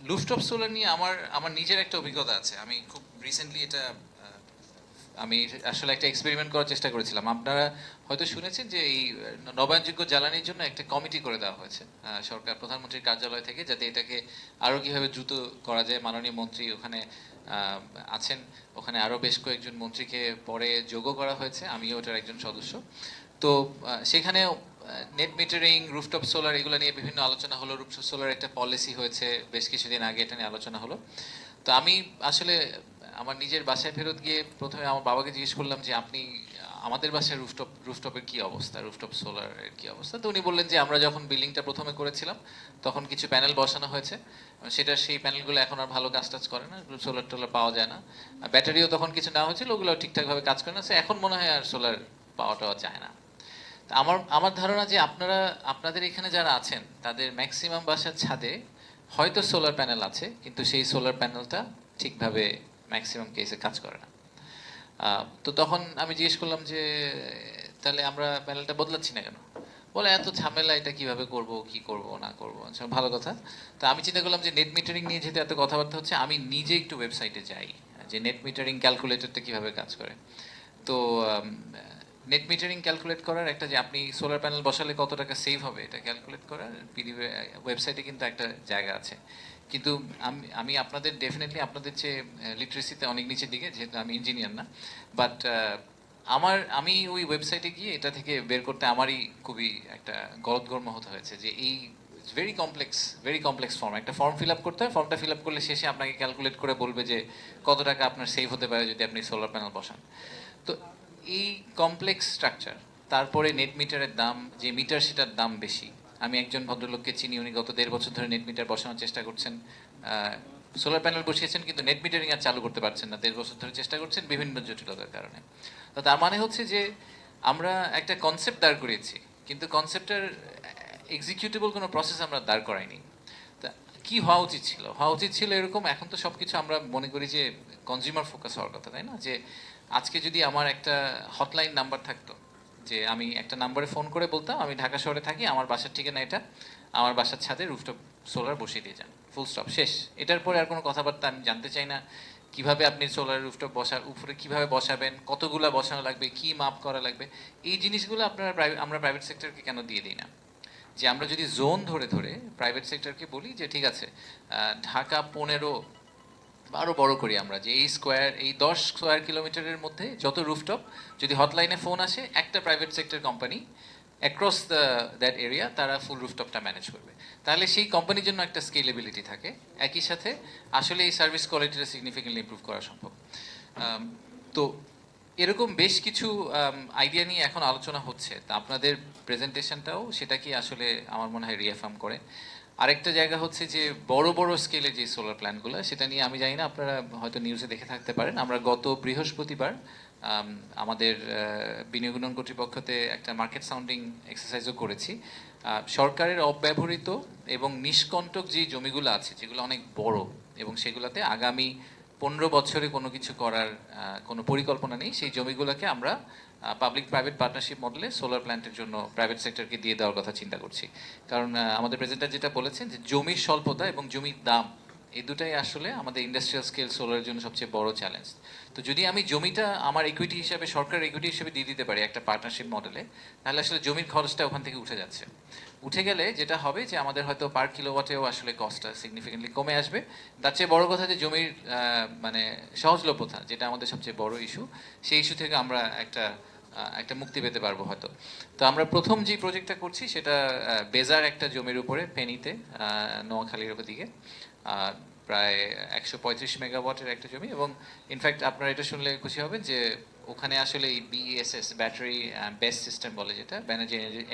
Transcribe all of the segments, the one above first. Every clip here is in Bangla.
রুফটপ সোলার নিয়ে আমার আমার নিজের একটা অভিজ্ঞতা আছে। আমি খুব রিসেন্টলি এটা আমি আসলে একটা এক্সপেরিমেন্ট করার চেষ্টা করেছিলাম। আপনারা হয়তো শুনেছেন যে এই নবায়নযোগ্য জ্বালানির জন্য একটা কমিটি করে দেওয়া হয়েছে সরকার প্রধানমন্ত্রীর কার্যালয় থেকে, যাতে এটাকে আরও কিভাবে দ্রুত করা যায়। মাননীয় মন্ত্রী ওখানে আছেন, ওখানে আরও বেশ কয়েকজন মন্ত্রীকে পরে যোগও করা হয়েছে, আমিও ওটার একজন সদস্য। তো সেখানে নেট মিটারিং, রুফটপ সোলার এগুলো নিয়ে বিভিন্ন আলোচনা হলো। রুফটপ সোলার একটা পলিসি হয়েছে বেশ কিছুদিন আগে, এটা নিয়ে আলোচনা হলো। তো আমি আসলে আমার নিজের বাসায় ফেরত গিয়ে প্রথমে আমার বাবাকে জিজ্ঞেস করলাম যে আপনি আমাদের বাসায় রুফটপের কি অবস্থা, রুফটপ সোলারের কি অবস্থা। তো উনি বললেন যে আমরা যখন বিল্ডিংটা প্রথমে করেছিলাম তখন কিছু প্যানেল বসানো হয়েছে, সেটা সেই প্যানেলগুলো এখন আর ভালো কাজ টাজ করে না, সোলার টোলার পাওয়া যায় না। ব্যাটারিও তখন কিছু নেওয়া হয়েছিল, ওগুলো ঠিকঠাকভাবে কাজ করে না, সে এখন মনে হয় আর সোলার পাওয়া টাওয়া যায় না। আমার আমার ধারণা যে আপনাদের এখানে যারা আছেন তাদের ম্যাক্সিমাম বাসার ছাদে হয়তো সোলার প্যানেল আছে, কিন্তু সেই সোলার প্যানেলটা ঠিকভাবে ম্যাক্সিমাম কেসে কাজ করে না। তো তখন আমি জিজ্ঞেস করলাম যে তাহলে আমরা প্যানেলটা বদলাচ্ছি না কেন? বলে এত ঝামেলা, এটা কিভাবে করব, কি করব না করব। আচ্ছা, ভালো কথা। তো আমি চিন্তা করলাম যে নেট মিটারিং নিয়ে যেহেতু এত কথাবার্তা হচ্ছে, আমি নিজে একটু ওয়েবসাইটে যাই যে নেট মিটারিং ক্যালকুলেটরটা কিভাবে কাজ করে। তো নেট মিটারিং ক্যালকুলেট করার একটা, যে আপনি সোলার প্যানেল বসালে কত টাকা সেভ হবে, এটা ক্যালকুলেট করার পিডিএফ ওয়েবসাইটে কিন্তু একটা জায়গা আছে। কিন্তু আমি আমি আপনাদের ডেফিনেটলি আপনাদের চেয়ে লিটারেসিতে অনেক নিচের দিকে, যেহেতু আমি ইঞ্জিনিয়ার না। বাট আমি ওই ওয়েবসাইটে গিয়ে এটা থেকে বের করতে আমারই খুবই একটা গলদঘর্ম হতে হয়েছে যে এই ভেরি কমপ্লেক্স ফর্ম, একটা ফর্ম ফিল আপ করতে হয়। ফর্মটা ফিল আপ করলে শেষে আপনাকে ক্যালকুলেট করে বলবে যে কত টাকা আপনার সেভ হতে পারে যদি আপনি সোলার প্যানেল বসান। তো এই কমপ্লেক্স স্ট্রাকচার, তারপরে নেট মিটারের দাম, যে মিটার সেটার দাম বেশি। আমি একজন ভদ্রলোককে চিনি, উনি গত 1.5 বছর ধরে নেট মিটার বসানোর চেষ্টা করছেন, সোলার প্যানেল বসিয়েছেন কিন্তু নেট মিটারিং আর চালু করতে পারছেন না, 1.5 বছর ধরে চেষ্টা করছেন বিভিন্ন জটিলতার কারণে। তো তার মানে হচ্ছে যে আমরা একটা কনসেপ্ট দাঁড় করিয়েছি, কিন্তু কনসেপ্টের এক্সিকিউটেবল কোনো প্রসেস আমরা দাঁড় করাইনি। তা কি হওয়া উচিত ছিল? হওয়া উচিত ছিল এরকম, এখন তো সব কিছু আমরা মনে করি যে কনজিউমার ফোকাস হওয়ার কথা, তাই না? যে আজকে যদি আমার একটা হটলাইন নাম্বার থাকতো, যে আমি একটা নাম্বারে ফোন করে বলতাম আমি ঢাকা শহরে থাকি, আমার বাসার ঠিকানা এটা, আমার বাসার ছাদে রুফটপ সোলার বসিয়ে দিয়ে যান, ফুল স্টপ, শেষ। এটার পরে আর কোনো কথাবার্তা আমি জানতে চাই না। কিভাবে আপনি সোলার রুফটপ বসার উপরে কিভাবে বসাবেন, কতগুলা বসানো লাগবে, কি মাপ করা লাগবে, এই জিনিসগুলো আপনারা আমরা প্রাইভেট সেক্টরকে কেন দিয়ে দিই না? যে আমরা যদি জোন ধরে ধরে প্রাইভেট সেক্টরকে বলি যে ঠিক আছে, ঢাকা 15 আরও বড় করি আমরা, যে এই 10 স্কোয়ার কিলোমিটারের মধ্যে যত রুফটপ, যদি হটলাইনে ফোন আসে, একটা private sector company across that area তারা ফুল রুফটপটা ম্যানেজ করবে। তাহলে সেই কোম্পানির জন্য একটা স্কেলেবিলিটি থাকে, একই সাথে আসলে এই সার্ভিস কোয়ালিটিটা সিগনিফিকেন্টলি ইমপ্রুভ করা সম্ভব। তো এরকম বেশ কিছু আইডিয়া নিয়ে এখন আলোচনা হচ্ছে, তা আপনাদের প্রেজেন্টেশনটাও সেটা কি আসলে আমার মনে হয় রিঅ্যাফার্ম করে। আরেকটা জায়গা হচ্ছে যে বড় বড় স্কেলে যে সোলার প্ল্যান্টগুলো, সেটা নিয়ে আমি জানি না, আপনারা হয়তো নিউজে দেখে থাকতে পারেন, আমরা গত বৃহস্পতিবার আমাদের বিনিয়োগ উন্নয়ন কর্তৃপক্ষতে একটা মার্কেট সাউন্ডিং এক্সারসাইজও করেছি। সরকারের অব্যবহৃত এবং নিষ্কণ্টক যে জমিগুলো আছে, যেগুলো অনেক বড় এবং সেগুলোতে আগামী 15 বছরে কোনো কিছু করার কোনো পরিকল্পনা নেই, সেই জমিগুলোকে আমরা পাবলিক প্রাইভেট পার্টনারশিপ মডেলে সোলার প্ল্যান্টের জন্য প্রাইভেট সেক্টরকে দিয়ে দেওয়ার কথা চিন্তা করছি। কারণ আমাদের প্রেজেন্টার যেটা বলেছেন যে জমির স্বল্পতা এবং জমির দাম, এই দুটাই আসলে আমাদের ইন্ডাস্ট্রিয়াল স্কেল সোলারের জন্য সবচেয়ে বড় চ্যালেঞ্জ। তো যদি আমি জমিটা আমার ইকুইটি হিসাবে, সরকারের ইকুইটি হিসেবে দিয়ে দিতে পারি একটা পার্টনারশিপ মডেলে, তাহলে আসলে জমির খরচটা ওখান থেকে উঠে যাচ্ছে। উঠে গেলে যেটা হবে যে আমাদের হয়তো পার কিলোওয়াটেও আসলে কস্টটা সিগনিফিকেন্টলি কমে আসবে। তার চেয়ে বড় কথা যে জমির মানে সহজলভ্যতা, যেটা আমাদের সবচেয়ে বড় ইস্যু, সেই ইস্যু থেকে আমরা একটা মুক্তি পেতে পারবো হয়তো। তো আমরা প্রথম যে প্রজেক্টটা করছি সেটা বেজার একটা জমির উপরে, ফেনীতে, নোয়াখালীর দিকে, প্রায় 135 মেগাওয়াটের একটা জমি। এবং ইনফ্যাক্ট আপনারা এটা শুনলে খুশি হবেন যে ওখানে আসলে এই বিএসএস, ব্যাটারি বেস সিস্টেম বলে, যেটা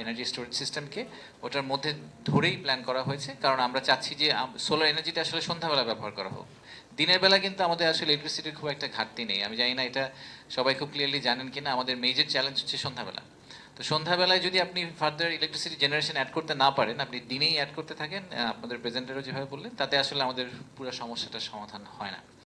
এনার্জি স্টোরেজ সিস্টেমকে ওটার মধ্যে ধরেই প্ল্যান করা হয়েছে। কারণ আমরা চাচ্ছি যে সোলার এনার্জিটা আসলে সন্ধ্যাবেলা ব্যবহার করা হোক। দিনের বেলা কিন্তু আমাদের আসলে ইলেকট্রিসিটির খুব একটা ঘাটতি নেই। আমি জানি না এটা সবাই খুব ক্লিয়ারলি জানেন কিনা, আমাদের মেজর চ্যালেঞ্জ হচ্ছে সন্ধ্যাবেলা। তো সন্ধ্যাবেলায় যদি আপনি ফার্দার ইলেকট্রিসিটি জেনারেশন অ্যাড করতে না পারেন, আপনি দিনেই অ্যাড করতে থাকেন, আপনাদের প্রেজেন্টারও যেভাবে বললেন, তাতে আসলে আমাদের পুরো সমস্যাটার সমাধান হয় না।